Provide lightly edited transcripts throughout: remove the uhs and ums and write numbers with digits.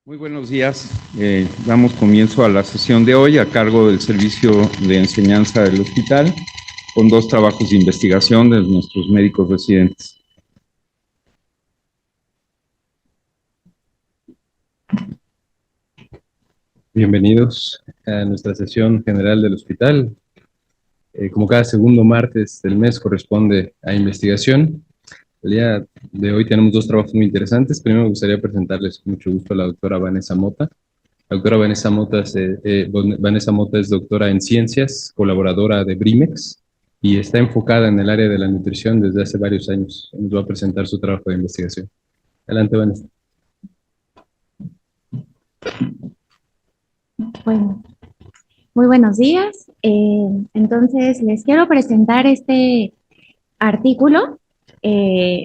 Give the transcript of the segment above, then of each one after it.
Muy buenos días. Damos comienzo a la sesión de hoy a cargo del Servicio de Enseñanza del Hospital, con 2 trabajos de investigación de nuestros médicos residentes. Bienvenidos a nuestra sesión general del hospital. Como cada segundo martes del mes corresponde a investigación. El día de hoy tenemos 2 trabajos muy interesantes. Primero me gustaría presentarles con mucho gusto a la doctora Vanessa Mota. La doctora Vanessa Mota es doctora en ciencias, colaboradora de Brimex y está enfocada en el área de la nutrición desde hace varios años. Nos va a presentar su trabajo de investigación. Adelante, Vanessa. Bueno, muy buenos días. Entonces, les quiero presentar este artículo.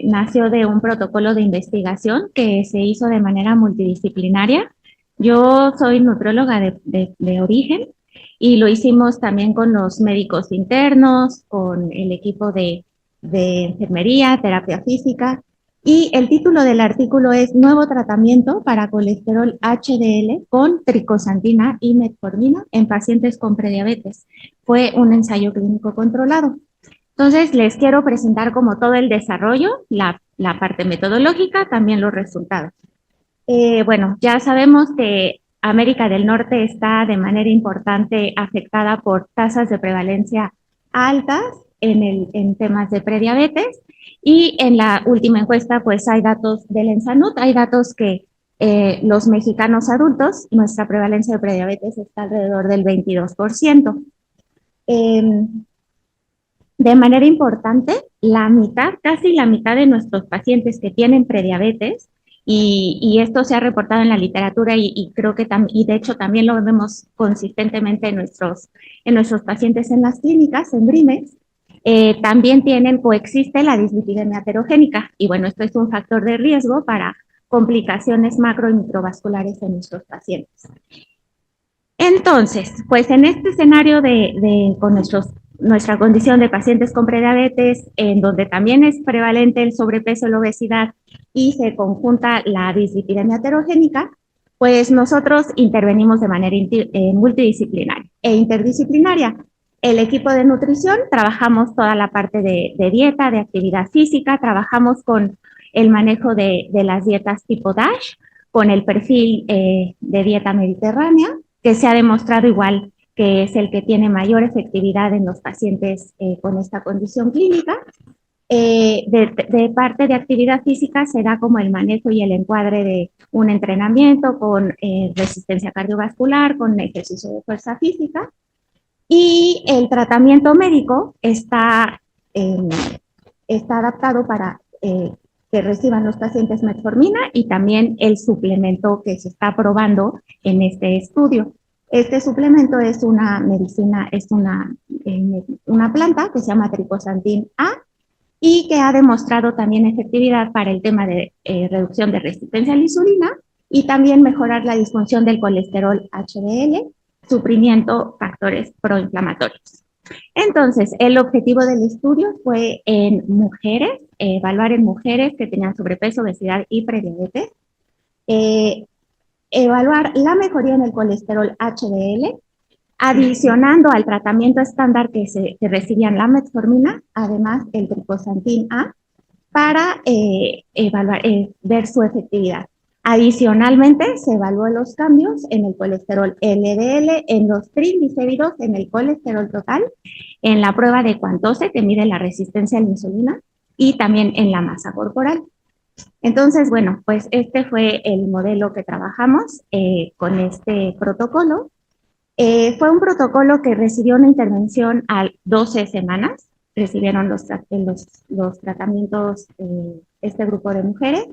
Nació de un protocolo de investigación que se hizo de manera multidisciplinaria. Yo soy nutrióloga de origen y lo hicimos también con los médicos internos, con el equipo de enfermería, terapia física. Y el título del artículo es Nuevo tratamiento para colesterol HDL con tricosantina y metformina en pacientes con prediabetes. Fue un ensayo clínico controlado. Entonces, les quiero presentar como todo el desarrollo, la parte metodológica, también los resultados. Bueno, ya sabemos que América del Norte está de manera importante afectada por tasas de prevalencia altas en temas de prediabetes, y en la última encuesta pues hay datos del ENSANUD, hay datos que los mexicanos adultos, nuestra prevalencia de prediabetes está alrededor del 22%. De manera importante, casi la mitad de nuestros pacientes que tienen prediabetes, y esto se ha reportado en la literatura y creo que y de hecho también lo vemos consistentemente en nuestros pacientes en las clínicas, en Brimex, también coexiste la dislipidemia aterogénica, y bueno, esto es un factor de riesgo para complicaciones macro y microvasculares en nuestros pacientes. Entonces, pues en este escenario con nuestra condición de pacientes con prediabetes, en donde también es prevalente el sobrepeso y la obesidad y se conjunta la dislipidemia aterogénica, pues nosotros intervenimos de manera multidisciplinaria e interdisciplinaria. El equipo de nutrición, trabajamos toda la parte de dieta, de actividad física, trabajamos con el manejo de las dietas tipo DASH, con el perfil de dieta mediterránea, que se ha demostrado igual que es el que tiene mayor efectividad en los pacientes con esta condición clínica. De parte de actividad física se da como el manejo y el encuadre de un entrenamiento con resistencia cardiovascular, con ejercicio de fuerza física, y el tratamiento médico está adaptado para que reciban los pacientes metformina y también el suplemento que se está probando en este estudio. Este suplemento es una medicina, es una planta que se llama tricosantin A y que ha demostrado también efectividad para el tema de reducción de resistencia a la insulina y también mejorar la disfunción del colesterol HDL, suprimiendo factores proinflamatorios. Entonces, el objetivo del estudio fue en mujeres, evaluar en mujeres que tenían sobrepeso, obesidad y prediabetes, evaluar la mejoría en el colesterol HDL, adicionando al tratamiento estándar que recibían la metformina, además el tricosantin A, para ver su efectividad. Adicionalmente, se evaluó los cambios en el colesterol LDL, en los triglicéridos, en el colesterol total, en la prueba de Quantose, que mide la resistencia a la insulina, y también en la masa corporal. Entonces, bueno, pues este fue el modelo que trabajamos con este protocolo. Fue un protocolo que recibió una intervención a 12 semanas, recibieron los tratamientos este grupo de mujeres.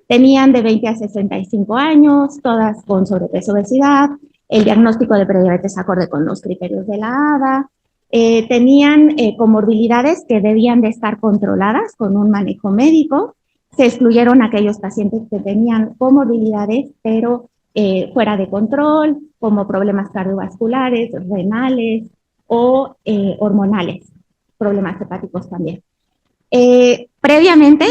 Tenían de 20 a 65 años, todas con sobrepeso, obesidad, el diagnóstico de prediabetes acorde con los criterios de la ADA, tenían comorbilidades que debían de estar controladas con un manejo médico. Se excluyeron aquellos pacientes que tenían comorbilidades, pero fuera de control, como problemas cardiovasculares, renales o hormonales, problemas hepáticos también. Previamente,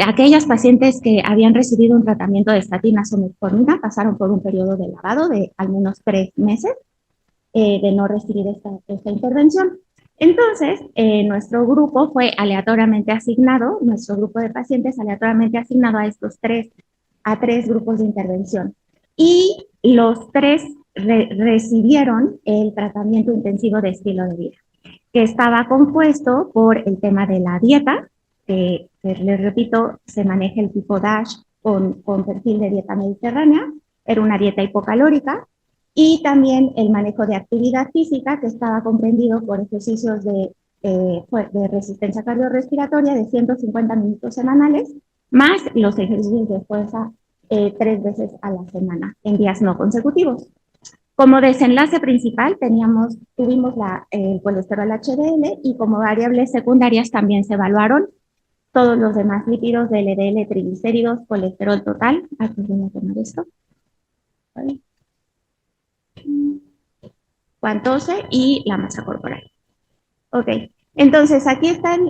aquellas pacientes que habían recibido un tratamiento de estatinas o metformina pasaron por un periodo de lavado de al menos 3 meses de no recibir esta intervención. Entonces, nuestro grupo fue aleatoriamente asignado, nuestro grupo de pacientes aleatoriamente asignado a tres grupos de intervención. Y los tres recibieron el tratamiento intensivo de estilo de vida, que estaba compuesto por el tema de la dieta, que les repito, se maneja el tipo DASH con perfil de dieta mediterránea, era una dieta hipocalórica, y también el manejo de actividad física, que estaba comprendido por ejercicios de resistencia cardiorrespiratoria de 150 minutos semanales, más los ejercicios de fuerza 3 veces a la semana, en días no consecutivos. Como desenlace principal tuvimos el colesterol HDL, y como variables secundarias también se evaluaron todos los demás lípidos de LDL, triglicéridos, colesterol total. Aquí voy a tomar esto. ¿Vale? Cuantose y la masa corporal. Ok, entonces aquí están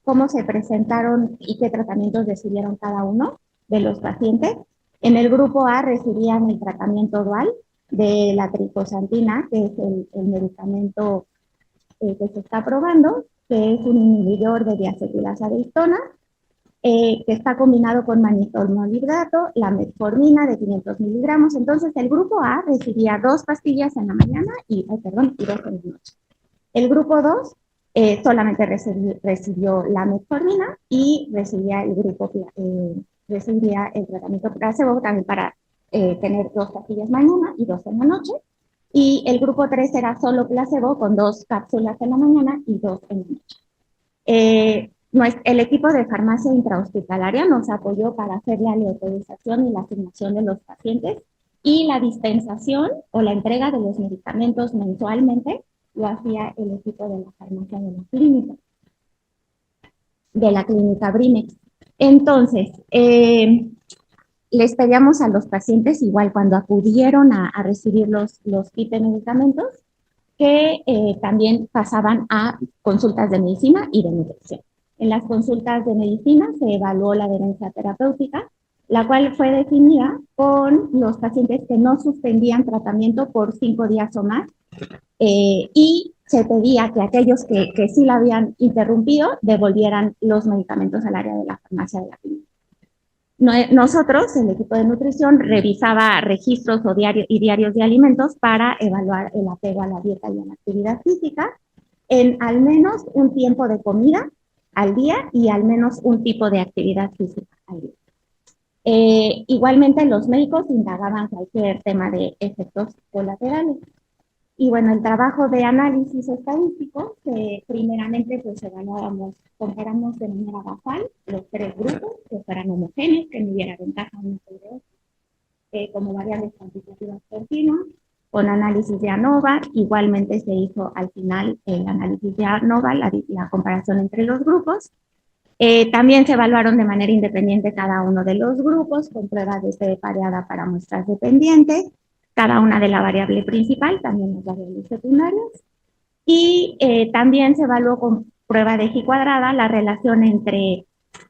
cómo se presentaron y qué tratamientos recibieron cada uno de los pacientes. En el grupo A recibían el tratamiento dual de la tricosantina, que es el medicamento que se está probando, que es un inhibidor de diacetilasa de histona, que está combinado con mannitol-molibdato, la metformina de 500 miligramos. Entonces, el grupo A recibía 2 pastillas en la mañana y 2 en la noche. El grupo 2 solamente recibió la metformina, y recibía el tratamiento placebo también para tener 2 pastillas mañana y 2 en la noche. Y el grupo 3 era solo placebo con 2 cápsulas en la mañana y 2 en la noche. El equipo de farmacia intrahospitalaria nos apoyó para hacer la aleatorización y la asignación de los pacientes, y la dispensación o la entrega de los medicamentos mensualmente lo hacía el equipo de la farmacia de la clínica Brimex. Entonces, les pedíamos a los pacientes, igual cuando acudieron a recibir los kits de medicamentos, que también pasaban a consultas de medicina y de nutrición. En las consultas de medicina se evaluó la adherencia terapéutica, la cual fue definida con los pacientes que no suspendían tratamiento por 5 días o más, y se pedía que aquellos que sí la habían interrumpido devolvieran los medicamentos al área de la farmacia de la clínica. Nosotros, el equipo de nutrición, revisaba registros y diarios de alimentos para evaluar el apego a la dieta y a la actividad física en al menos un tiempo de comida al día y al menos un tipo de actividad física al día. Igualmente, los médicos indagaban cualquier tema de efectos colaterales. Y bueno, el trabajo de análisis estadístico, que primeramente pues comparamos de manera basal los 3 grupos, que fueran homogéneos, que no hubiera ventaja uno sobre otro, como variables cuantitativas continuas, con análisis de ANOVA. Igualmente se hizo al final el análisis de ANOVA, la comparación entre los grupos. También se evaluaron de manera independiente cada uno de los grupos, con pruebas de C pareada para muestras dependientes, cada una de la variable principal, también las variables secundarias, y también se evaluó con prueba de G cuadrada la relación entre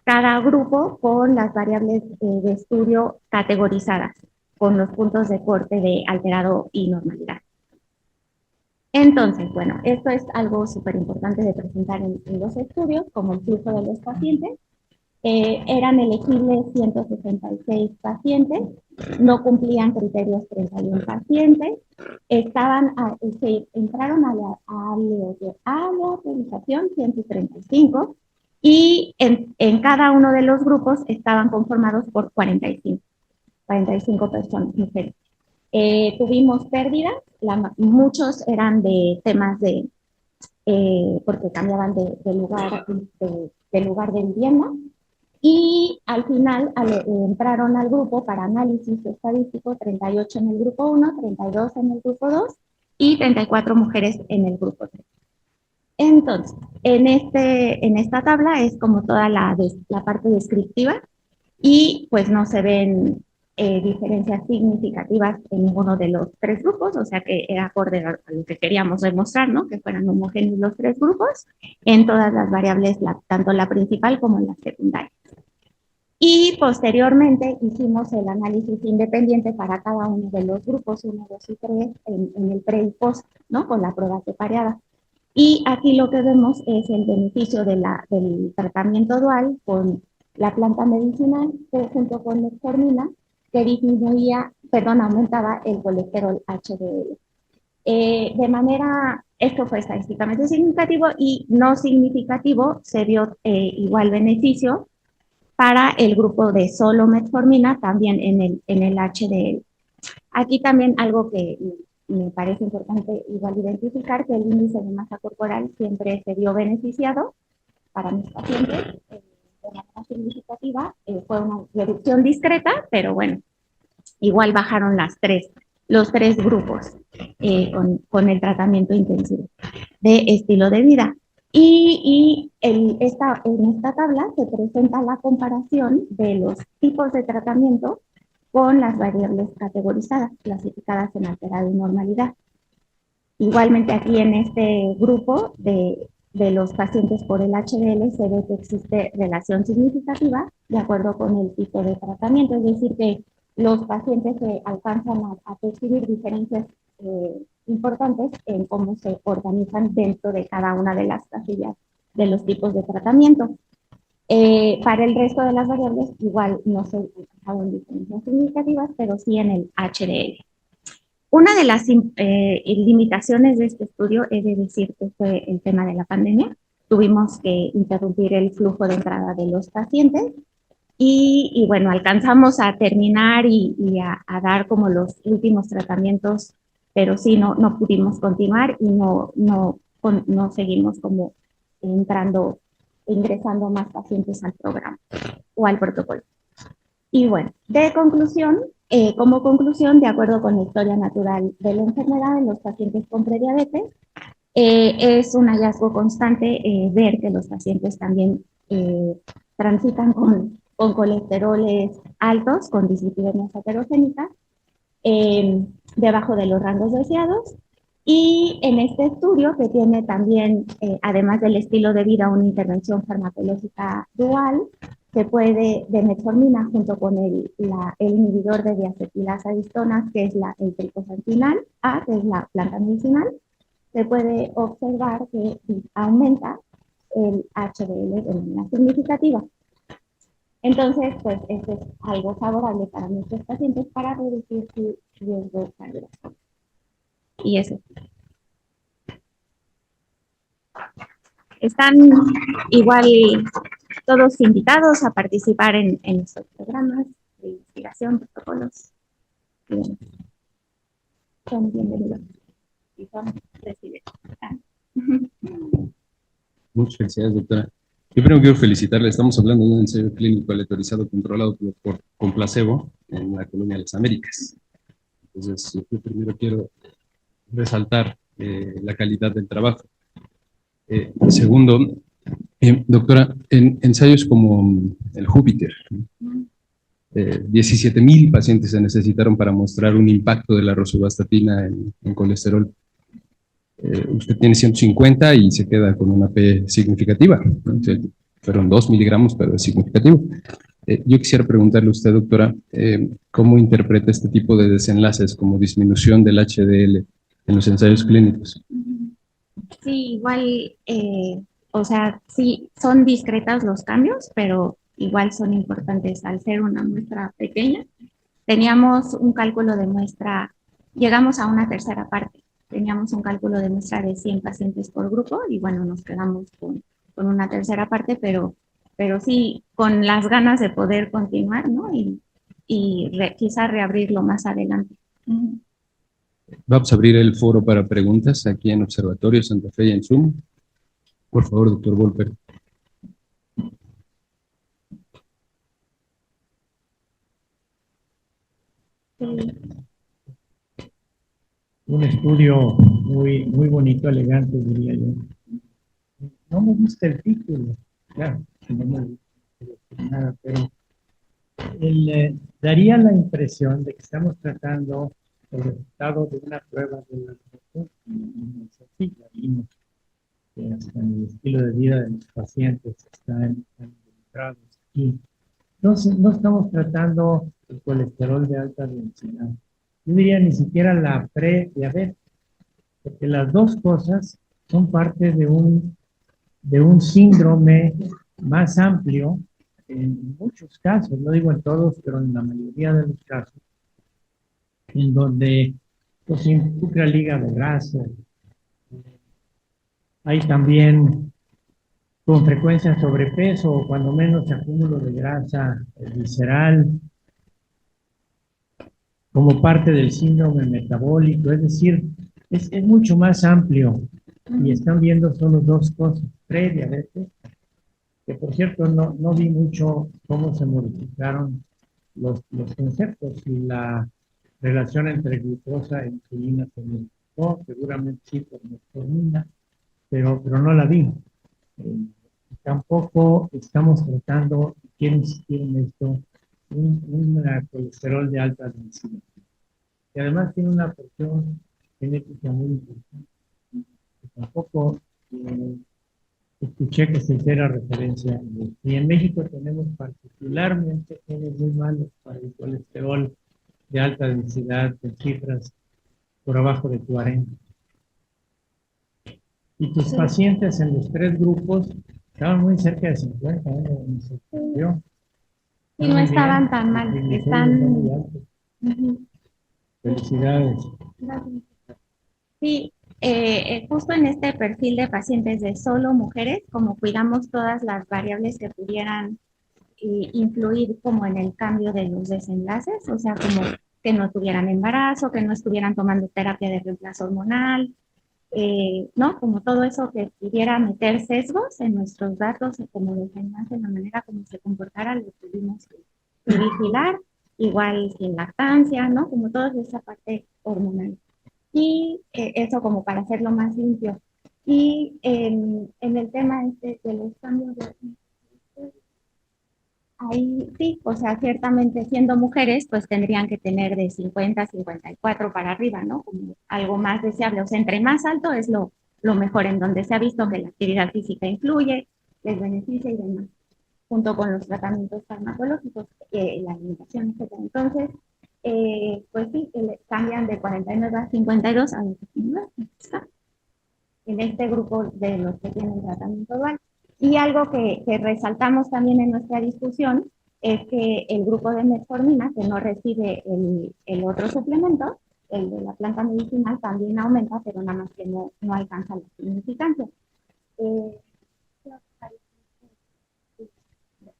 cada grupo con las variables de estudio categorizadas, con los puntos de corte de alterado y normalidad. Entonces, bueno, esto es algo súper importante de presentar en los estudios, como el flujo de los pacientes. Eran elegibles 166 pacientes, no cumplían criterios 31 pacientes, entraron a la aleatorización 135, y en cada uno de los grupos estaban conformados por 45 personas, mujeres. Tuvimos pérdidas, muchos eran de temas porque cambiaban de lugar de vivienda. Y al final entraron al grupo para análisis estadístico 38 en el grupo 1, 32 en el grupo 2 y 34 mujeres en el grupo 3. Entonces, en esta tabla es como toda la parte descriptiva, y pues no se ven diferencias significativas en ninguno de los tres grupos, o sea que era acorde a lo que queríamos demostrar, ¿no? Que fueran homogéneos los tres grupos en todas las variables, tanto la principal como la secundaria. Y posteriormente hicimos el análisis independiente para cada uno de los grupos 1, 2 y 3 en el pre y post, ¿no? Con la prueba separada. Y aquí lo que vemos es el beneficio del tratamiento dual con la planta medicinal, que junto con metformina, que disminuía, aumentaba el colesterol HDL. De manera, esto fue estadísticamente significativo y no significativo, se vio igual beneficio para el grupo de solo metformina, también en el HDL. Aquí también algo que me parece importante igual identificar, que el índice de masa corporal siempre se vio beneficiado para mis pacientes de manera significativa. Fue una reducción discreta, pero bueno, igual bajaron los tres grupos con el tratamiento intensivo de estilo de vida. Y en esta tabla se presenta la comparación de los tipos de tratamiento con las variables categorizadas, clasificadas en alterado y normalidad. Igualmente aquí en este grupo de los pacientes por el HDL se ve que existe relación significativa de acuerdo con el tipo de tratamiento, es decir, que los pacientes se alcanzan a percibir diferencias importantes en cómo se organizan dentro de cada una de las casillas de los tipos de tratamiento. Para el resto de las variables, igual no se alcanzaron diferencias significativas, pero sí en el HDL. Una de las limitaciones de este estudio, he de decir que fue el tema de la pandemia. Tuvimos que interrumpir el flujo de entrada de los pacientes y bueno, alcanzamos a terminar y a dar como los últimos tratamientos, pero sí no pudimos continuar y no seguimos como ingresando más pacientes al programa o al protocolo. Y bueno, como conclusión, de acuerdo con la historia natural de la enfermedad en los pacientes con prediabetes, es un hallazgo constante ver que los pacientes también transitan con colesteroles altos, con dislipidemias heterogénicas, debajo de los rangos deseados. Y en este estudio, que tiene también, además del estilo de vida, una intervención farmacológica dual, se puede, de metformina junto con el inhibidor de diacetilasa distonas, que es el tricosantinal A, que es la planta medicinal, se puede observar que aumenta el HDL de manera significativa. Entonces, pues, esto es algo favorable para nuestros pacientes para reducir su riesgo cardiovascular. Y eso. Están igual todos invitados a participar en estos programas de investigación, protocolos. Son bienvenidos y son recibidos. Muchas gracias, doctora. Yo primero quiero felicitarle. Estamos hablando de un ensayo clínico aleatorizado controlado con placebo en la Colonia de las Américas. Entonces, yo primero quiero resaltar la calidad del trabajo. Segundo, doctora, en ensayos como el Júpiter, 17,000 pacientes se necesitaron para mostrar un impacto de la rosuvastatina en colesterol. Usted tiene 150 y se queda con una P significativa, ¿no? O sea, fueron 2 miligramos, pero es significativo. Yo quisiera preguntarle a usted, doctora, ¿cómo interpreta este tipo de desenlaces como disminución del HDL en los ensayos clínicos? Sí, igual, o sea, sí, son discretos los cambios, pero igual son importantes al ser una muestra pequeña. Teníamos un cálculo de muestra, llegamos a una tercera parte, teníamos un cálculo de muestra de 100 pacientes por grupo y bueno, nos quedamos con una tercera parte, pero sí con las ganas de poder continuar, ¿no? Y quizá reabrirlo más adelante. Vamos a abrir el foro para preguntas aquí en Observatorio Santa Fe y en Zoom. Por favor, doctor Volper. Un estudio muy, muy bonito, elegante, diría yo. No me gusta el título, claro, no me gusta nada, pero daría la impresión de que estamos tratando el resultado de una prueba de la sí, ya vimos que hasta en el estilo de vida de los pacientes están involucrados aquí. Entonces, no estamos tratando el colesterol de alta densidad. Yo diría ni siquiera la prediabetes, porque las dos cosas son parte de un síndrome más amplio en muchos casos, no digo en todos, pero en la mayoría de los casos, en donde pues, involucra el hígado graso. Hay también con frecuencia sobrepeso o cuando menos acúmulo de grasa visceral como parte del síndrome metabólico, es decir, es mucho más amplio y están viendo solo dos cosas, prediabetes, que por cierto no vi mucho cómo se modificaron los conceptos y la relación entre glucosa e insulina se modificó, seguramente sí por metformina, pero no la vi. Tampoco estamos tratando, quiero insistir en esto, un colesterol de alta densidad. Y además tiene una porción genética muy importante. Tampoco escuché que se hiciera referencia a esto. Y en México tenemos particularmente genes muy malos para el colesterol de alta densidad, de cifras por abajo de 40. Y tus pacientes en los tres grupos estaban muy cerca de 50, me sorprendió. Y no estaban tan mal, están... Felicidades. Sí, justo en este perfil de pacientes de solo mujeres, como cuidamos todas las variables que pudieran influir como en el cambio de los desenlaces, o sea, como que no tuvieran embarazo, que no estuvieran tomando terapia de reemplazo hormonal, ¿no? Como todo eso que pudiera meter sesgos en nuestros datos, como desenlace, en la manera como se comportara, lo tuvimos que vigilar, igual sin lactancia, ¿no? Como toda esa parte hormonal. Y eso como para hacerlo más limpio. Y en el tema de los cambios de... Ahí sí, o sea, ciertamente siendo mujeres, pues tendrían que tener de 50 a 54 para arriba, ¿no? Como algo más deseable. O sea, entre más alto es lo mejor, en donde se ha visto que la actividad física influye, les beneficia y demás, junto con los tratamientos farmacológicos, la alimentación, etc. Entonces, pues sí, cambian de 49 a 52 a 19, en este grupo de los que tienen tratamiento dual. Y algo que resaltamos también en nuestra discusión es que el grupo de metformina, que no recibe el otro suplemento, el de la planta medicinal, también aumenta, pero nada más que no alcanza la significancia.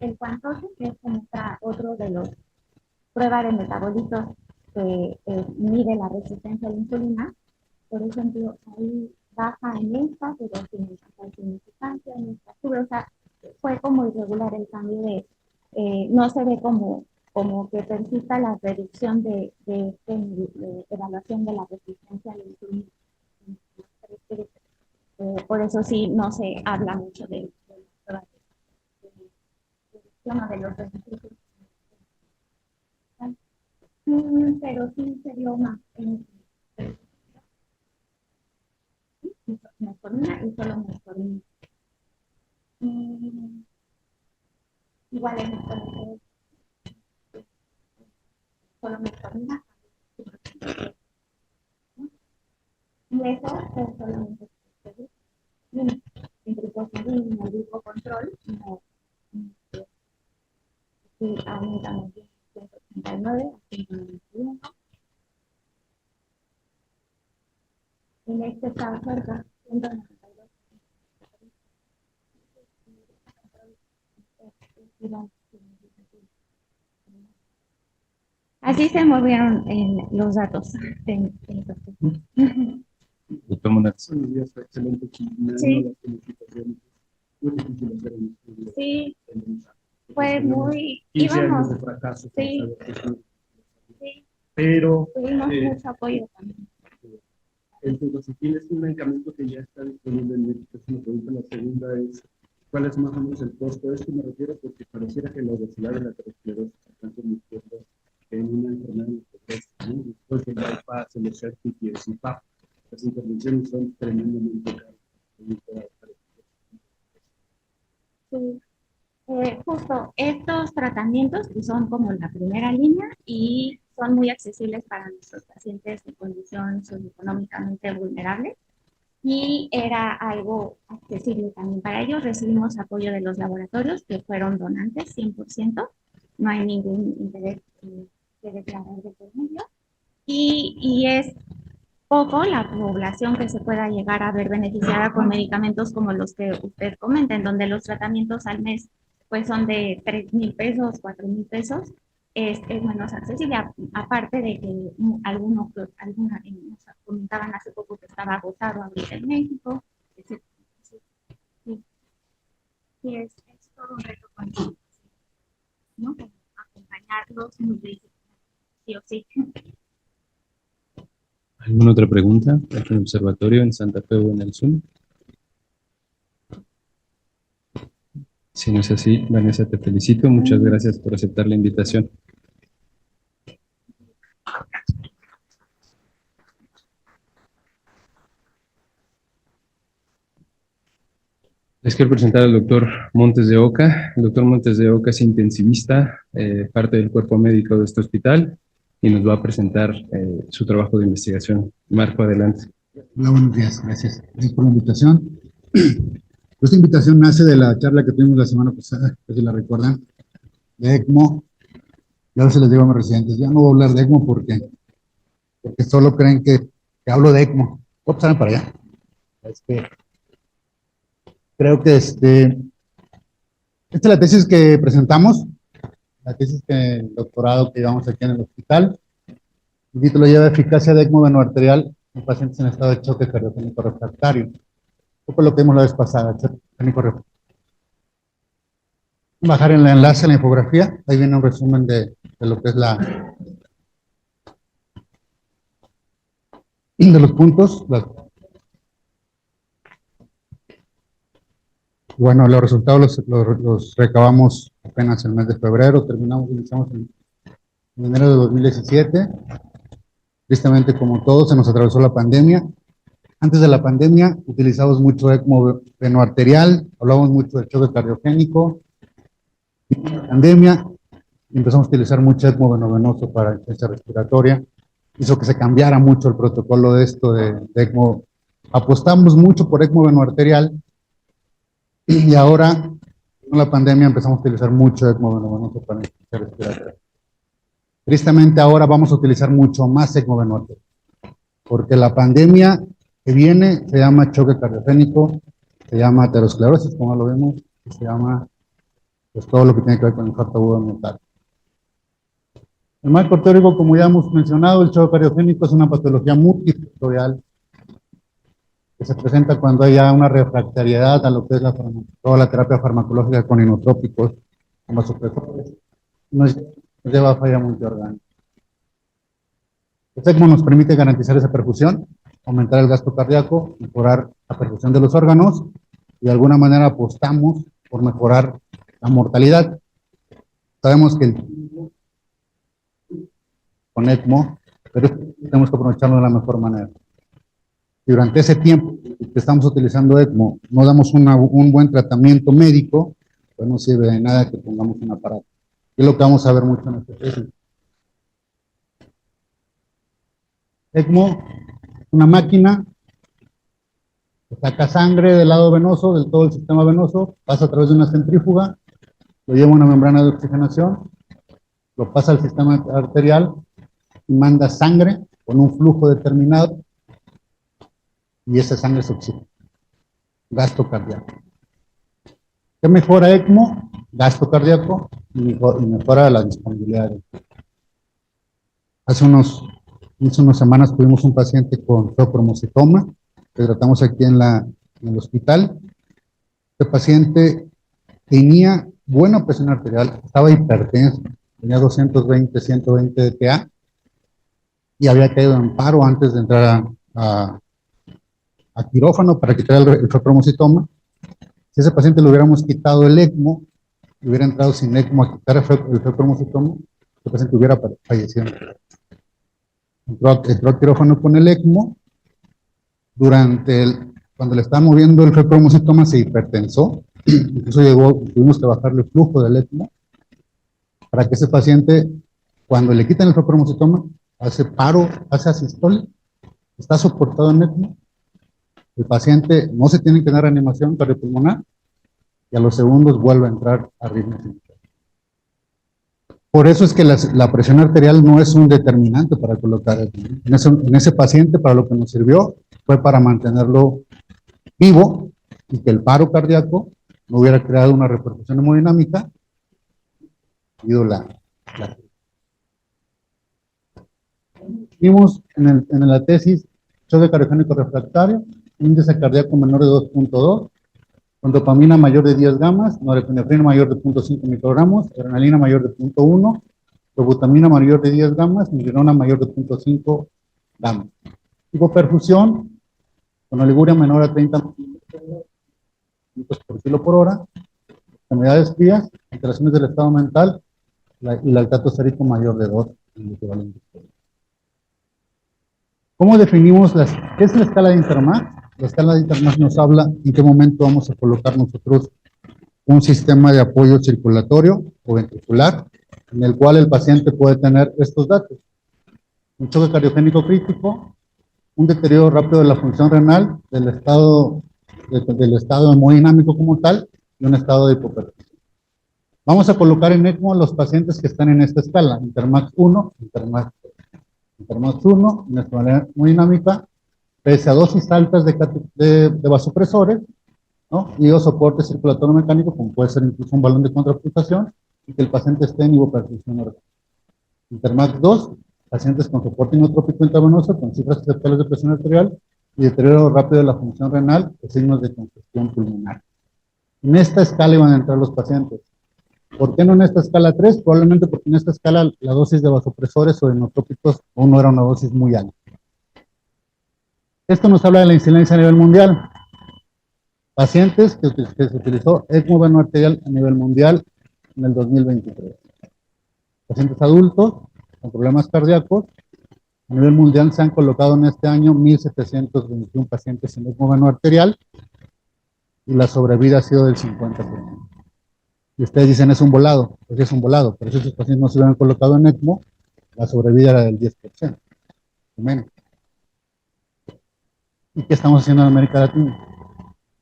El Quantose, que es otro de los pruebas de metabolitos que mide la resistencia a la insulina, por ejemplo, ahí baja en esta, pero sin alcanzar significancia, en esta sube, o sea, fue como irregular el cambio de, no se ve como que persista la reducción de evaluación de la resistencia a la insulina. Por eso sí, no se habla mucho de los beneficios. Pero sí se dio más en metformina y solo metformina. Igual en el solo metformina. Y eso es solamente en glucosidina, en el grupo control, no, sí aumentamos de 189 a 191. En este está cerca, 192. Así se movieron los datos. Sí. Sí, fue muy... íbamos, sí, sí, pero tuvimos mucho apoyo también. el fluoxetine es un medicamento que ya está disponible en México. Es una pregunta. La segunda es, ¿cuál es más o menos el costo? A esto me refiero porque pareciera que la obesidad y la aterosclerosis alcanzan muy fuertes hace los CERTIC y el CIPAP. Las intervenciones son tremendamente caras. Sí. Justo estos tratamientos que son como la primera línea y son muy accesibles para nuestros pacientes de condición socioeconómicamente vulnerable y era algo accesible también para ellos. Recibimos apoyo de los laboratorios que fueron donantes 100%, no hay ningún interés que declarar de por medio y es poco la población que se pueda llegar a ver beneficiada con medicamentos como los que usted comenta, en donde los tratamientos al mes pues son de 3,000 pesos, 4,000 pesos, es menos accesible, aparte de que algunos nos comentaban hace poco que estaba agotado ahorita en México, etc. Sí, sí es todo un reto con ellos, ¿no? Acompañarlos multidisciplinariamente, sí o sí. ¿Alguna otra pregunta? ¿Aquí en el observatorio, en Santa Fe o en el Zoom? Si no es así, Vanessa, te felicito. Muchas gracias por aceptar la invitación. Les quiero presentar al doctor Montes de Oca. El doctor Montes de Oca es intensivista, parte del cuerpo médico de este hospital, y nos va a presentar su trabajo de investigación. Marco, adelante. Hola, buenos días, gracias. Gracias por la invitación. Esta invitación nace de la charla que tuvimos la semana pasada, si la recuerdan, de ECMO. Y ahora se les digo a mis residentes, ya no voy a hablar de ECMO porque solo creen que hablo de ECMO. Voy a pasar para allá. Creo que esta es la tesis que presentamos, la tesis el doctorado que llevamos aquí en el hospital. El título lleva eficacia de ECMO venoarterial en pacientes en estado de choque cardiogénico refractario. Un poco lo que vimos la vez pasada, choque cardiogénico refractario. Bajar en el enlace, en la infografía, ahí viene un resumen de lo que es de los puntos. Bueno, los resultados los recabamos apenas el mes de febrero, iniciamos en enero de 2017. Tristemente, como todos, se nos atravesó la pandemia. Antes de la pandemia utilizamos mucho ECMO venoarterial, hablábamos mucho de choque cardiogénico. En la pandemia empezamos a utilizar mucho ECMO venovenoso para influencia respiratoria. Hizo que se cambiara mucho el protocolo de esto de ECMO. Apostamos mucho por ECMO venoarterial y ahora, con la pandemia, empezamos a utilizar mucho ECMO venovenoso para influencia respiratoria. Tristemente, ahora vamos a utilizar mucho más ECMO venoarterial, porque la pandemia que viene se llama choque cardiogénico, se llama aterosclerosis, como lo vemos, y se llama pues todo lo que tiene que ver con el infarto agudo miocardio. El marco teórico, como ya hemos mencionado, el choque cardiogénico es una patología multifactorial que se presenta cuando haya una refractariedad a lo que es toda la terapia farmacológica con inotrópicos, como vasopresores, nos lleva a falla multiorgánica. El ECMO nos permite garantizar esa perfusión, aumentar el gasto cardíaco, mejorar la perfusión de los órganos y de alguna manera apostamos por mejorar la mortalidad. Sabemos que con ECMO, pero tenemos que aprovecharlo de la mejor manera. Y durante ese tiempo que estamos utilizando ECMO, no damos un buen tratamiento médico, pues no sirve de nada que pongamos un aparato. Es lo que vamos a ver mucho en este tesis. ECMO, una máquina que saca sangre del lado venoso, del todo el sistema venoso, pasa a través de una centrífuga, lo lleva a una membrana de oxigenación, lo pasa al sistema arterial y manda sangre con un flujo determinado y esa sangre se oxigena. Gasto cardíaco. ¿Qué mejora ECMO? Gasto cardíaco y mejora la disponibilidad. Hace unas semanas tuvimos un paciente con feocromocitoma que tratamos aquí en el hospital. Este paciente tenía buena presión arterial, estaba hipertenso, tenía 220, 120 de TA y había caído en paro antes de entrar a quirófano para quitar el feocromocitoma. Si ese paciente le hubiéramos quitado el ECMO, y hubiera entrado sin ECMO a quitar el feocromocitoma, el paciente hubiera fallecido. entró al quirófano con el ECMO. Cuando le estaban moviendo el fepromocitoma se hipertensó, incluso tuvimos que bajarle el flujo del ECMO para que ese paciente, cuando le quitan el fepromocitoma, hace paro, hace asistole, está soportado en ECMO, el paciente no se tiene que dar reanimación cardiopulmonar y a los segundos vuelve a entrar a ritmo. Por eso es que la presión arterial no es un determinante para colocar ECMO. En ese paciente, para lo que nos sirvió, fue para mantenerlo vivo y que el paro cardíaco no hubiera creado una repercusión hemodinámica. Vimos en la tesis choque cardiogénico refractario, índice cardíaco menor de 2.2, con dopamina mayor de 10 gamas, norepinefrina mayor de 0.5 microgramos, adrenalina mayor de 0.1, probutamina mayor de 10 gamas, migrona mayor de 0.5 gamas. Hipoperfusión, con oliguria menor a 30 por kilo por hora, enfermedades frías, alteraciones del estado mental y lactato sérico mayor de 2 en el equivalente. ¿Cómo definimos qué es la escala de Intermax? La escala de Intermax nos habla en qué momento vamos a colocar nosotros un sistema de apoyo circulatorio o ventricular en el cual el paciente puede tener estos datos: un choque cardiogénico crítico, un deterioro rápido de la función renal, del estado hemodinámico como tal, y un estado de hipoperfusión. Vamos a colocar en ECMO a los pacientes que están en esta escala: Intermax 1, Intermax 2. Intermax 1, inestabilidad hemodinámica, pese a dosis altas de vasopresores, ¿no? Y o soporte circulatorio mecánico, como puede ser incluso un balón de contrapulsación, y que el paciente esté en hipoperfusión orgánica. Intermax 2, pacientes con soporte inotrópico intravenoso, con cifras aceptables de presión arterial y deterioro rápido de la función renal o signos de congestión pulmonar. En esta escala iban a entrar los pacientes. ¿Por qué no en esta escala 3? Probablemente porque en esta escala la dosis de vasopresores o inotrópicos aún no era una dosis muy alta. Esto nos habla de la incidencia a nivel mundial. Pacientes que se utilizó ECMO veno arterial a nivel mundial en el 2023. Pacientes adultos con problemas cardíacos. A nivel mundial se han colocado en este año 1.721 pacientes en ECMO veno arterial y la sobrevida ha sido del 50%. Y ustedes dicen es un volado, pues es un volado, pero si esos pacientes no se hubieran colocado en ECMO, la sobrevida era del 10%, o menos. ¿Y qué estamos haciendo en América Latina?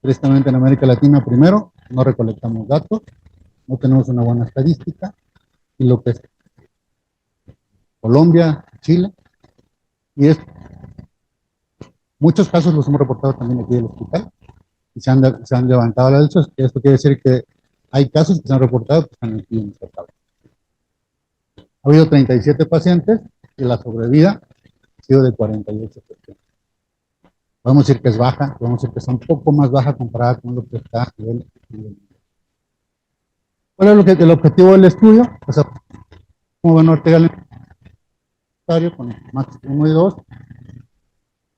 Tristemente en América Latina, primero, no recolectamos datos, no tenemos una buena estadística, y lo que es Colombia, Chile, y muchos casos los hemos reportado también aquí del hospital, y se han levantado las hechos, que esto quiere decir que hay casos que se han reportado que están aquí en nuestra tabla. Ha habido 37 pacientes y la sobrevida ha sido de 48%. Podemos decir que es baja, podemos decir que es un poco más baja comparada con lo que está a nivel. ¿Cuál es el objetivo del estudio? Pues, como veno arterial con MAX 1 y 2,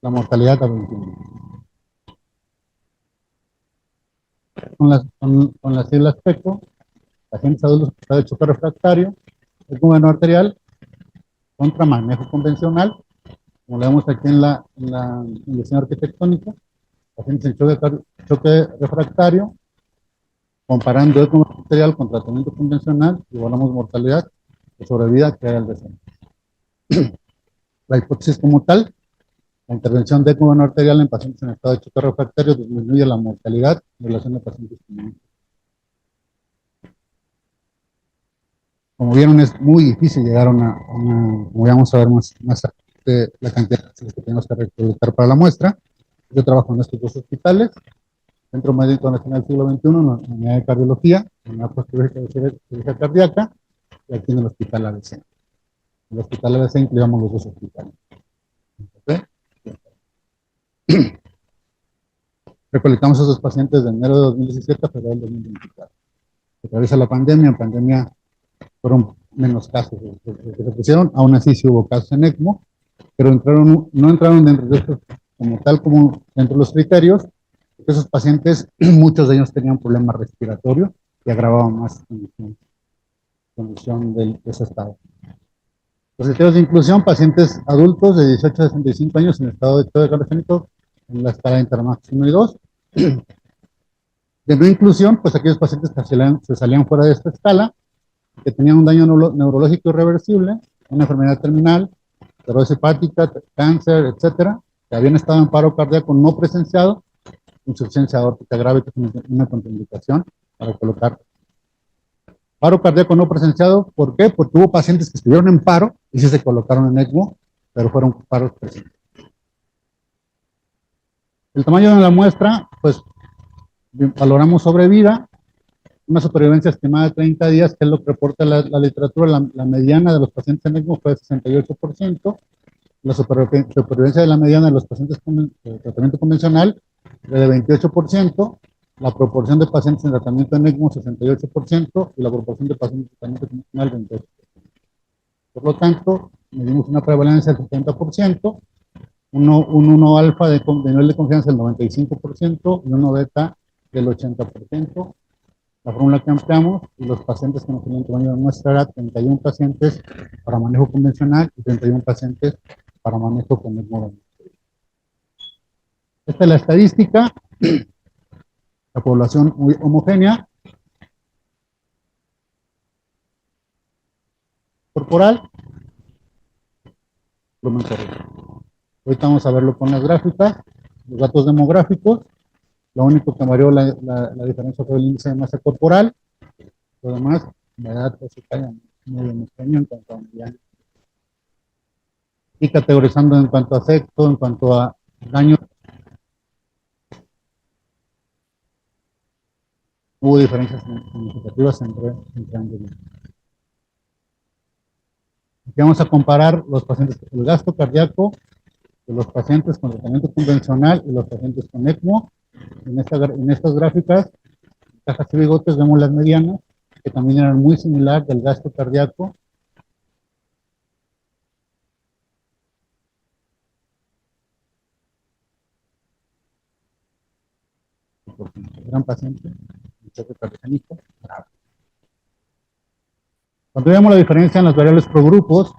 la mortalidad a 21. Con las siglas PECO, pacientes adultos con estado de choque refractario, ECMO veno arterial contra manejo convencional, como lo vemos aquí en la diseño arquitectónica, pacientes en choque refractario, comparando ECMO veno arterial con tratamiento convencional, igualamos mortalidad de sobrevida que era el descenso. La hipótesis como tal: la intervención de ECMO veno arterial en pacientes en estado de choque refractario disminuye la mortalidad en relación a pacientes con. Como vieron, es muy difícil llegar a como vamos a ver más de la cantidad que tenemos que recolectar para la muestra. Yo trabajo en estos dos hospitales: Centro Médico Nacional del Siglo XXI, en la unidad de cardiología, en la unidad postquirúrgica de cirugía cardíaca, y aquí en el hospital ABC. En el hospital ABC incluimos los dos hospitales. ¿Okay? Recolectamos a esos pacientes de enero de 2017 a febrero del 2024. Se atraviesa la pandemia. En pandemia fueron menos casos que se pusieron, aún así sí hubo casos en ECMO, pero no entraron dentro de estos como tal, como dentro de los criterios, porque esos pacientes, muchos de ellos tenían problemas respiratorios y agravaban más condición de ese estado. Los criterios de inclusión, pacientes adultos de 18 a 65 años en estado de estado cardiogénico en la escala de Intermax 1 y 2. De no inclusión, pues aquellos pacientes que se salían fuera de esta escala, que tenían un daño neurológico irreversible, una enfermedad terminal, cirrosis hepática, cáncer, etcétera, que habían estado en paro cardíaco no presenciado, insuficiencia aórtica grave, que es una contraindicación para colocar. Paro cardíaco no presenciado, ¿por qué? Porque hubo pacientes que estuvieron en paro y sí se colocaron en ECMO, pero fueron paros presentes. El tamaño de la muestra, pues valoramos sobrevida, una supervivencia estimada de 30 días, que es lo que reporta la literatura. La mediana de los pacientes en ECMO fue de 68%, la supervivencia de la mediana de los pacientes con tratamiento convencional fue de 28%, la proporción de pacientes en tratamiento en ECMO 68% y la proporción de pacientes en tratamiento convencional 28%. Por lo tanto, medimos una prevalencia del 70%, un 1 alfa de nivel de confianza del 95% y 1 beta del 80%. La fórmula que ampliamos y los pacientes que nos tenían tamaño de muestra era 31 pacientes para manejo convencional y 31 pacientes para manejo con ECMO. Esta es la estadística, la población muy homogénea. Corporal. Ahorita vamos a verlo con las gráficas, los datos demográficos. Lo único que varió la diferencia fue el índice de masa corporal. Lo demás, la edad se cae medio homogéneo en cuanto a mediano. Y categorizando en cuanto a sexo, en cuanto a daño. Hubo diferencias significativas entre ambos. Aquí vamos a comparar los pacientes con el gasto cardíaco, de los pacientes con tratamiento convencional y los pacientes con ECMO. En estas gráficas, cajas y bigotes, vemos las medianas, que también eran muy similar del gasto cardíaco. Eran pacientes con choque cardiogénico grave. Cuando vemos la diferencia en las variables por grupos,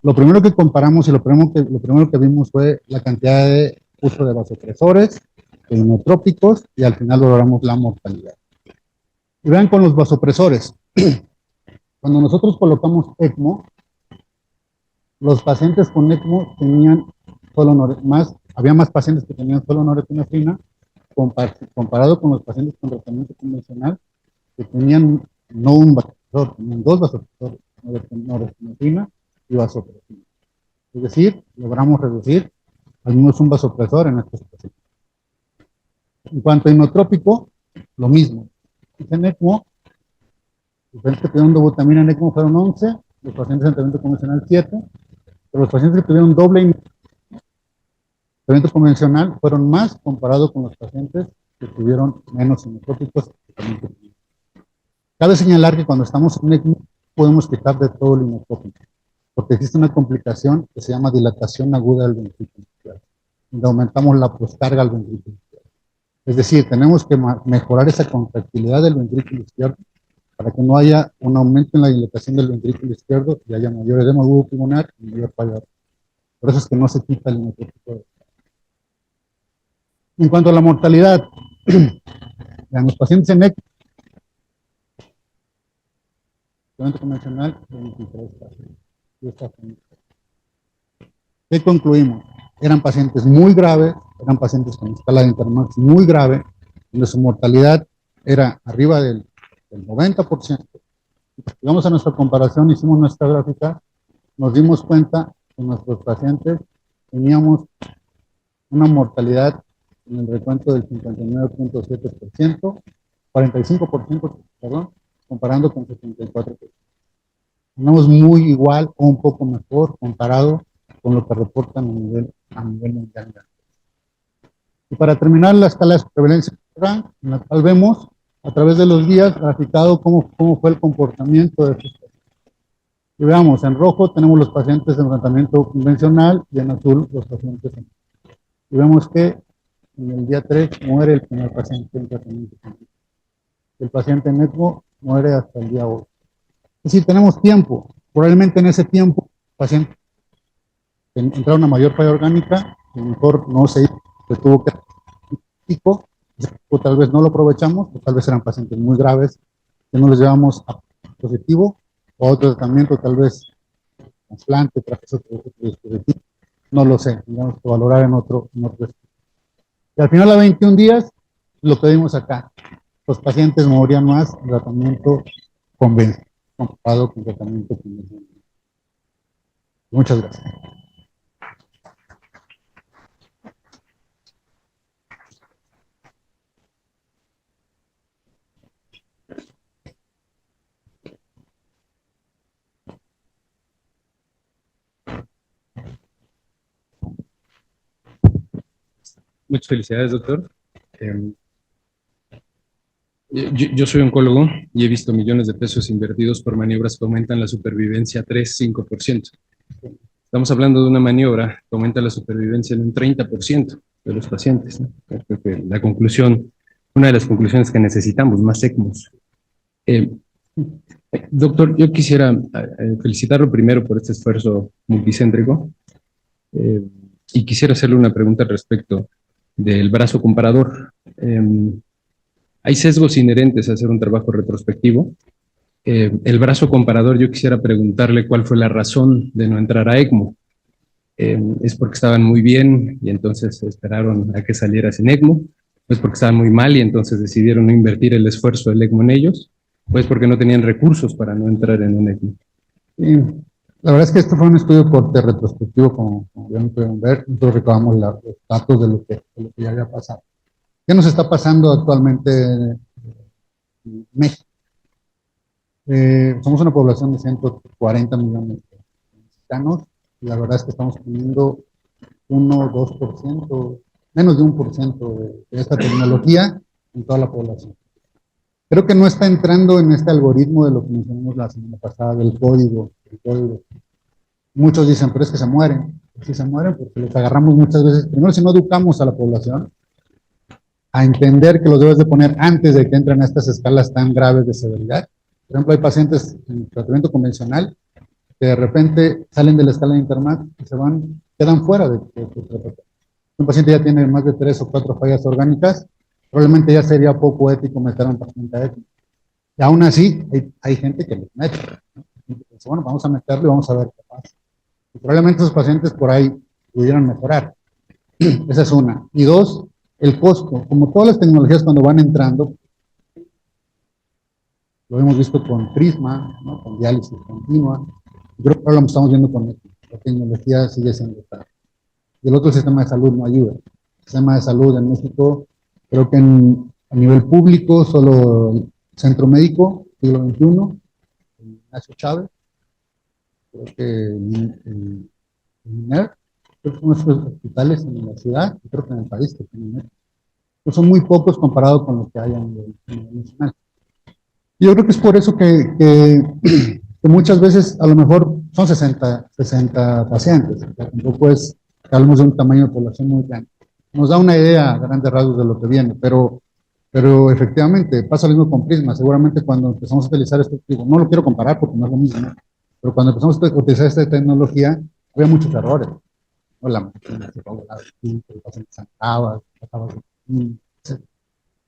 lo primero que comparamos y lo primero que vimos fue la cantidad de uso de vasopresores, de inotrópicos, y al final valoramos la mortalidad. Y vean con los vasopresores. Cuando nosotros colocamos ECMO, los pacientes con ECMO tenían había más pacientes que tenían solo norepinefrina comparado con los pacientes con tratamiento convencional que tenían no un vasopresor, tenían dos vasopresores, norepinefrina y vasopresina. Es decir, logramos reducir al menos un vasopresor en estos pacientes. En cuanto a inotrópico, lo mismo. En ECMO, los pacientes que tuvieron dobutamina en ECMO fueron 11, los pacientes en tratamiento convencional 7, pero los pacientes que tuvieron doble tratamiento convencional fueron más comparado con los pacientes que tuvieron menos inotrópicos. Cabe señalar que cuando estamos en ECMO podemos quitar de todo el inotrópico, porque existe una complicación que se llama dilatación aguda del ventrículo izquierdo, donde aumentamos la poscarga al ventrículo izquierdo. Es decir, tenemos que mejorar esa contractilidad del ventrículo izquierdo para que no haya un aumento en la dilatación del ventrículo izquierdo y haya mayor edema agudo pulmonar y mayor fallo. Por eso es que no se quita el inotrópico. En cuanto a la mortalidad, en los pacientes en ECMO, tratamiento convencional, 23 pacientes. ¿Qué concluimos? Eran pacientes muy graves, eran pacientes con escala de Intermax muy grave, donde su mortalidad era arriba del 90%. Llegamos a nuestra comparación, hicimos nuestra gráfica, nos dimos cuenta que nuestros pacientes teníamos una mortalidad en el recuento del 59.7%, 45%, perdón, comparando con 74%. Tenemos muy igual o un poco mejor comparado con lo que reportan a nivel mundial. Y para terminar, la escala de prevalencia en la cual vemos a través de los días graficado cómo fue el comportamiento de estos pacientes. Y veamos, en rojo tenemos los pacientes en tratamiento convencional y en azul los pacientes en... Y vemos que en el día 3 muere el primer paciente en tratamiento convencional. El paciente en ECMO muere hasta el día 8. Es decir, tenemos tiempo. Probablemente en ese tiempo paciente. Entraron a mayor falla orgánica, a lo mejor no se tuvo que pico, o tal vez no lo aprovechamos, o tal vez eran pacientes muy graves que no les llevamos a positivo, o otro tratamiento, tal vez trasplante, otro dispositivo, no lo sé, tendríamos que valorar en otro. Y al final, a 21 días, lo que vimos acá, los pacientes morían más en tratamiento convencional, comparado con tratamiento convencional. Muchas gracias. Muchas felicidades, doctor. Eh, yo soy oncólogo y he visto millones de pesos invertidos por maniobras que aumentan la supervivencia 3-5%. Estamos hablando de una maniobra que aumenta la supervivencia en un 30% de los pacientes, ¿no? Creo que la conclusión, una de las conclusiones que necesitamos, más ECMOs. Doctor, yo quisiera felicitarlo primero por este esfuerzo multicéntrico y quisiera hacerle una pregunta al respecto del brazo comparador. Hay sesgos inherentes a hacer un trabajo retrospectivo. El brazo comparador, yo quisiera preguntarle cuál fue la razón de no entrar a ECMO. ¿Es porque estaban muy bien y entonces esperaron a que saliera sin ECMO? ¿O es porque estaban muy mal y entonces decidieron no invertir el esfuerzo del ECMO en ellos? ¿O es porque no tenían recursos para no entrar en un ECMO? Y la verdad es que esto fue un estudio corte retrospectivo, como bien pueden ver. Nosotros recabamos los datos de lo que ya había pasado. ¿Qué nos está pasando actualmente en México? Somos una población de 140 millones de mexicanos, y la verdad es que estamos teniendo 1-2%, menos de 1% de esta tecnología en toda la población. Creo que no está entrando en este algoritmo de lo que mencionamos la semana pasada, del código. Muchos dicen, pero es que se mueren. Sí se mueren porque les agarramos muchas veces. Primero, si no educamos a la población a entender que los debes de poner antes de que entren a estas escalas tan graves de severidad. Por ejemplo, hay pacientes en tratamiento convencional que de repente salen de la escala de Intermat y se van, quedan fuera de tratamiento. Un paciente ya tiene más de 3 o 4 fallas orgánicas, probablemente ya sería poco ético meter a un paciente ético. Y aún así, hay gente que los mete, ¿no? Entonces, bueno, vamos a meterlo y vamos a ver qué pasa. Y probablemente esos pacientes por ahí pudieran mejorar. Esa es una. Y dos, el costo. Como todas las tecnologías cuando van entrando, lo hemos visto con Prisma, ¿no? Con diálisis continua. Creo que ahora lo estamos viendo con esto. La tecnología sigue siendo tal. Y el otro sistema de salud no ayuda. El sistema de salud en México, creo que a nivel público, solo el Centro Médico, siglo XXI, Ignacio Chávez, creo que el INER, creo que son nuestros hospitales en la ciudad, y creo que en el país que tienen, pues son muy pocos comparados con los que hay a nivel nacional. Yo creo que es por eso que muchas veces a lo mejor son 60 pacientes, o sea, tampoco es que hablamos de un tamaño de población muy grande. Nos da una idea a grandes rasgos de lo que viene, pero efectivamente pasa lo mismo con Prisma. Seguramente cuando empezamos a utilizar esto, digo, no lo quiero comparar porque no es lo mismo, pero cuando empezamos a utilizar esta tecnología, había muchos errores, ¿no? La máquina se robó el paciente sangraba,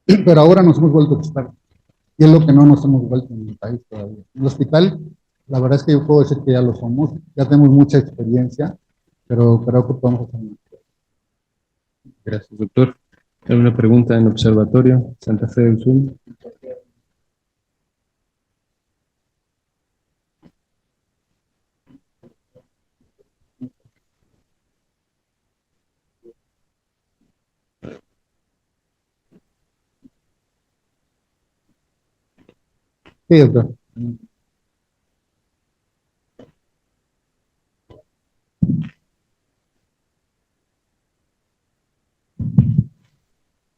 pero ahora nos hemos vuelto expertos. Y es lo que no nos hemos vuelto en el país todavía. En el hospital, la verdad es que yo puedo decir que ya lo somos, ya tenemos mucha experiencia, pero creo que podemos hacer más. Gracias, doctor. ¿Alguna pregunta en observatorio? Santa Fe del Sur. Sí, doctor.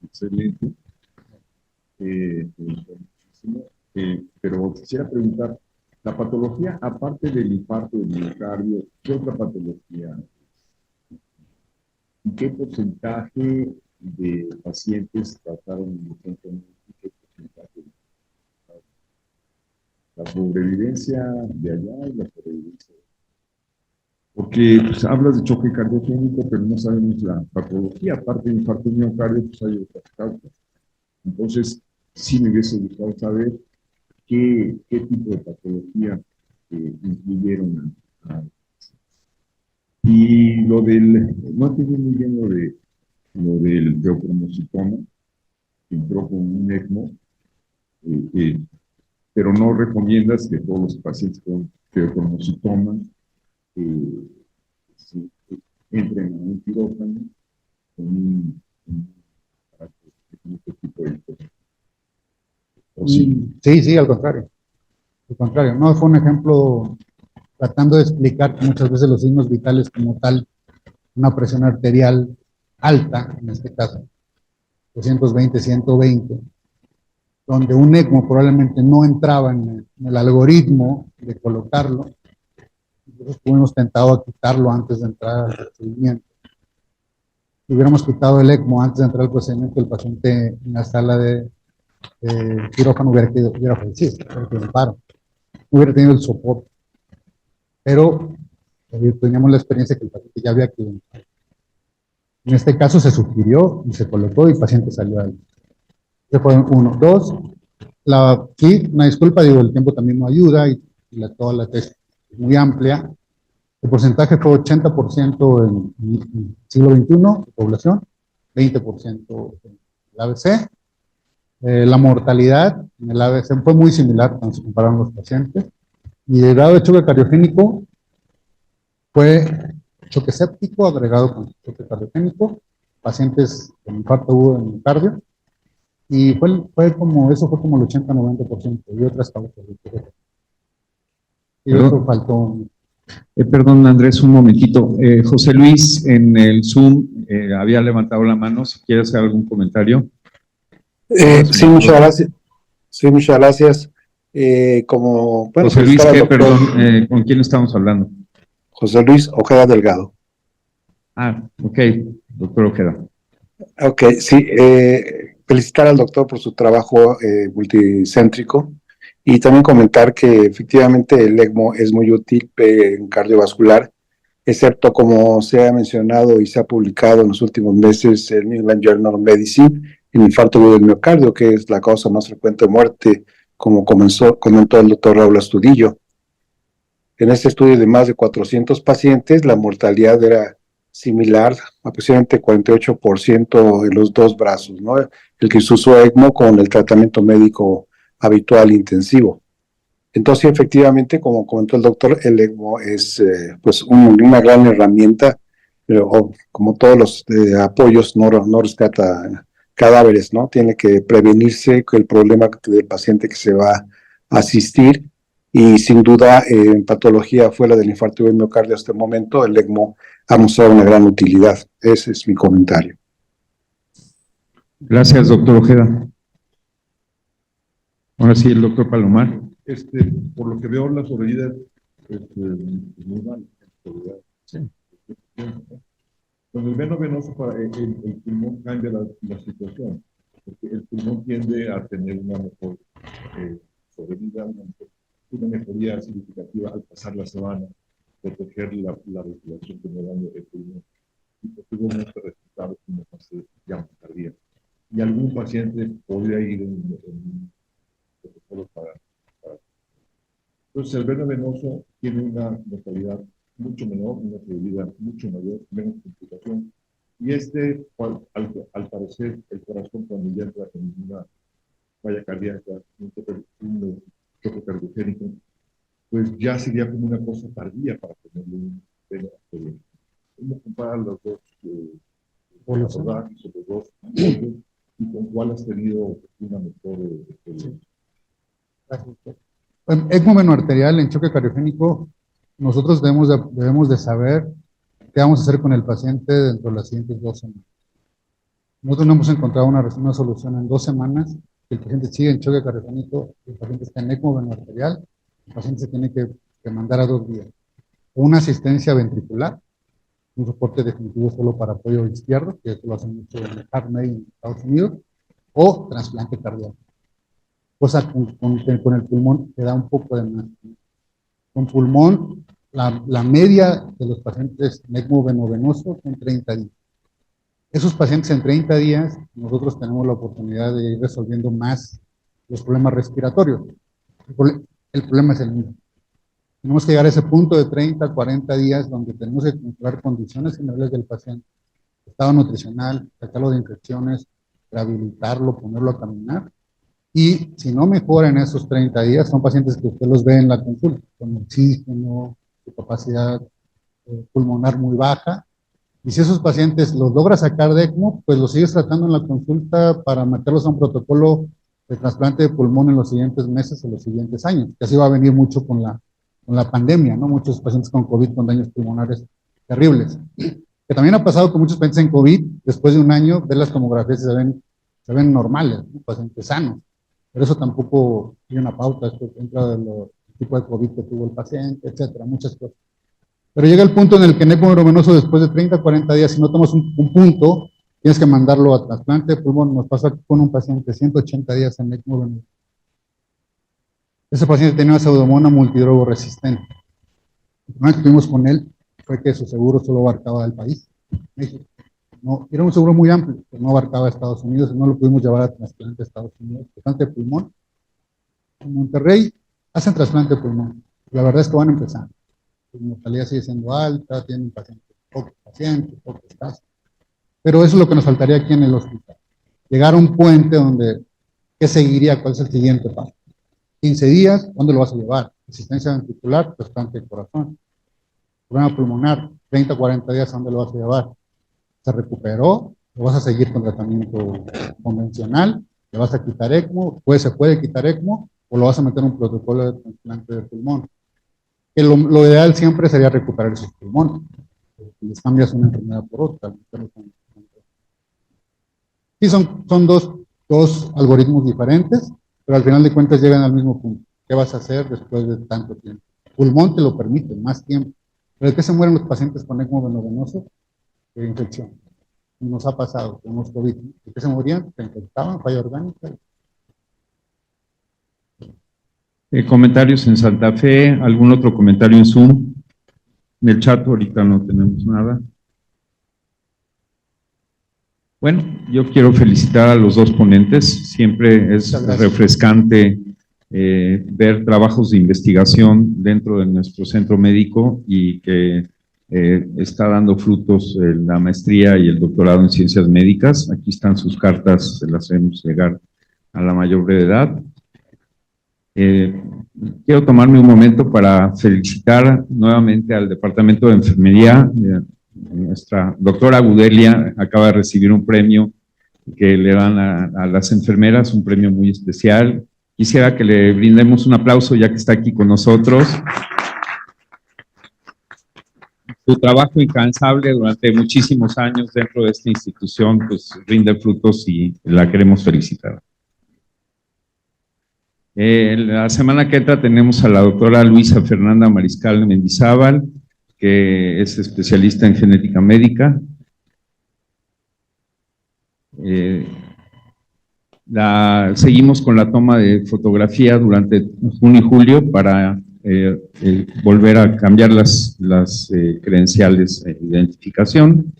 Excelente. Pero quisiera preguntar, la patología, aparte del infarto del miocardio, ¿qué otra patología? ¿Y qué porcentaje de pacientes trataron en el centro médico? ¿Qué porcentaje? La sobrevivencia de allá y la sobrevivencia de Porque pues, hablas de choque cardiogénico, pero no sabemos la patología. Aparte del infarto de miocardio, pues hay otras causas. Entonces, sí me hubiese gustado saber qué tipo de patología incluyeron. Y no entendí muy bien lo del feocromocitoma, que entró con un ECMO, pero no recomiendas que todos los pacientes con feocromocitoma sí, entren a un quirófano con este tipo de cosas. ¿O sí? Sí, al contrario. Al contrario, no fue un ejemplo tratando de explicar que muchas veces los signos vitales como tal, una presión arterial alta, en este caso, 220, 120, donde un ECMO probablemente no entraba en el algoritmo de colocarlo, entonces estuvimos tentado a quitarlo antes de entrar al procedimiento. Si hubiéramos quitado el ECMO antes de entrar al procedimiento, el paciente en la sala de quirófano hubiera fallecido, hubiera tenido el soporte. Pero teníamos la experiencia que el paciente ya había accidentado. En este caso se sugirió y se colocó y el paciente salió ahí. Ese fue uno. Dos, sí, una disculpa, digo, el tiempo también no ayuda y toda la tesis es muy amplia. El porcentaje fue 80% en el siglo XXI de población, 20% en el ABC. La mortalidad en el ABC fue muy similar cuando se compararon los pacientes. Y el grado de choque cardiogénico fue choque séptico agregado con choque cardiogénico, pacientes con infarto agudo de miocardio, y eso fue como el 80-90%, y otras causas de choque. Y eso faltó. Perdón, Andrés, un momentito. José Luis, en el Zoom había levantado la mano. Si quiere hacer algún comentario. Sí, muchas gracias. Sí, muchas gracias. Bueno, José Luis, perdón, ¿con quién estamos hablando? José Luis Ojeda Delgado. Ok, doctor Ojeda. Ok, sí, felicitar al doctor por su trabajo multicéntrico y también comentar que efectivamente el ECMO es muy útil en cardiovascular, excepto como se ha mencionado y se ha publicado en los últimos meses el New England Journal of Medicine, el infarto agudo del miocardio, que es la causa más frecuente de muerte, como comentó el doctor Raúl Astudillo. En este estudio de más de 400 pacientes, la mortalidad era similar, aproximadamente 48% en los dos brazos, ¿no? El que se usó ECMO con el tratamiento médico habitual intensivo. Entonces, efectivamente, como comentó el doctor, el ECMO es pues una gran herramienta, pero como todos los apoyos no rescata cadáveres, ¿no? Tiene que prevenirse el problema del paciente que se va a asistir. Y sin duda, en patología fuera del infarto del miocardio hasta el momento, el ECMO ha mostrado una gran utilidad. Ese es mi comentario. Gracias, doctor Ojeda. Ahora sí, el doctor Palomar. Por lo que veo, la sobrevida es muy mala. Sí. Con el veno venoso, el pulmón cambia la situación, porque el pulmón tiende a tener una mejor sobrevida, una mejoría significativa al pasar la semana, proteger la respiración que me daño el pulmón. Y posteriormente resultados como fase ya más tardía. Y algún paciente podría ir en protocolo para. Entonces, el veno venoso tiene una mortalidad mucho menor, una sobrevida mucho mayor, menos complicación. Y al parecer, el corazón cuando ya entra en una falla cardíaca, un choque cardiogénico, pues ya sería como una cosa tardía para tenerle un veno arterial. ¿Cómo comparar los dos abordajes, los dos abordajes, y con cuál has tenido una mejor experiencia? ECMO venoarterial en choque cardiogénico, nosotros debemos de saber qué vamos a hacer con el paciente dentro de las siguientes 2 semanas. Nosotros no hemos encontrado una solución en 2 semanas. El paciente sigue en choque cardiogénico, el paciente está en ECMO venoarterial, el paciente se tiene que mandar a 2 días. Una asistencia ventricular, un soporte definitivo solo para apoyo izquierdo, que eso lo hacen mucho en el HeartMate en Estados Unidos, o trasplante cardíaco. Cosa con el pulmón que da un poco de más. Con pulmón la media de los pacientes en ECMO venovenoso son 30 días. Esos pacientes en 30 días, nosotros tenemos la oportunidad de ir resolviendo más los problemas respiratorios. El problema es el mismo. Tenemos que llegar a ese punto de 30, 40 días donde tenemos que controlar condiciones generales del paciente, estado nutricional, sacarlo de infecciones, rehabilitarlo, ponerlo a caminar. Y si no mejora en esos 30 días, son pacientes que usted los ve en la consulta, con oxígeno, su capacidad pulmonar muy baja. Y si esos pacientes los logra sacar de ECMO, pues los sigues tratando en la consulta para meterlos a un protocolo de trasplante de pulmón en los siguientes meses o los siguientes años, que así va a venir mucho con la pandemia, ¿no? Muchos pacientes con COVID con daños pulmonares terribles. Que también ha pasado con muchos pacientes en COVID, después de un año, ver las tomografías y se ven normales, ¿no? Pacientes sanos. Pero eso tampoco tiene una pauta, esto entra del tipo de COVID que tuvo el paciente, etcétera, muchas cosas. Pero llega el punto en el que en ECMO venovenoso, después de 30, 40 días, si no tomas un punto, tienes que mandarlo a trasplante de pulmón. Nos pasó con un paciente 180 días en ECMO venovenoso. Ese paciente tenía una pseudomonas multidrogo resistente. El problema que tuvimos con él fue que su seguro solo abarcaba el país, México. No, era un seguro muy amplio, pero no abarcaba a Estados Unidos, y no lo pudimos llevar a trasplante a Estados Unidos. Trasplante de pulmón. En Monterrey hacen trasplante de pulmón. La verdad es que van empezando. La mortalidad sigue siendo alta, tienen pocos pacientes, pocos casos. Pero eso es lo que nos faltaría aquí en el hospital. Llegar a un puente donde, ¿qué seguiría? ¿Cuál es el siguiente paso? 15 días, ¿dónde lo vas a llevar? Asistencia ventricular, trasplante de corazón. Problema pulmonar, 30, 40 días, ¿a dónde lo vas a llevar? ¿Se recuperó? ¿Lo vas a seguir con tratamiento convencional? ¿Le vas a quitar ECMO? ¿Se puede quitar ECMO? ¿O lo vas a meter en un protocolo de trasplante de pulmón? Que lo ideal siempre sería recuperar esos pulmones. Les cambias una enfermedad por otra. Sí, son dos algoritmos diferentes, pero al final de cuentas llegan al mismo punto. ¿Qué vas a hacer después de tanto tiempo? Pulmón te lo permite, más tiempo. ¿Pero de qué se mueren los pacientes con ECMO venovenoso? De infección. Nos ha pasado, tenemos COVID. ¿De qué se morían? Se infectaban, falla orgánica. Comentarios en Santa Fe, ¿algún otro comentario en Zoom? En el chat ahorita no tenemos nada. Bueno, yo quiero felicitar a los dos ponentes. Siempre es refrescante ver trabajos de investigación dentro de nuestro centro médico y que está dando frutos la maestría y el doctorado en ciencias médicas. Aquí están sus cartas, se las hacemos llegar a la mayor brevedad. Quiero tomarme un momento para felicitar nuevamente al Departamento de Enfermería. Nuestra doctora Gudelia acaba de recibir un premio que le dan a las enfermeras, un premio muy especial. Quisiera que le brindemos un aplauso ya que está aquí con nosotros. Su trabajo incansable durante muchísimos años dentro de esta institución pues rinde frutos y la queremos felicitar. La semana que entra tenemos a la doctora Luisa Fernanda Mariscal Mendizábal, que es especialista en genética médica. Seguimos con la toma de fotografía durante junio y julio para volver a cambiar las credenciales de identificación.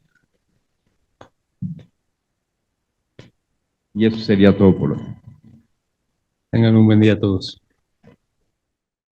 Y eso sería todo por hoy. Tengan un buen día todos.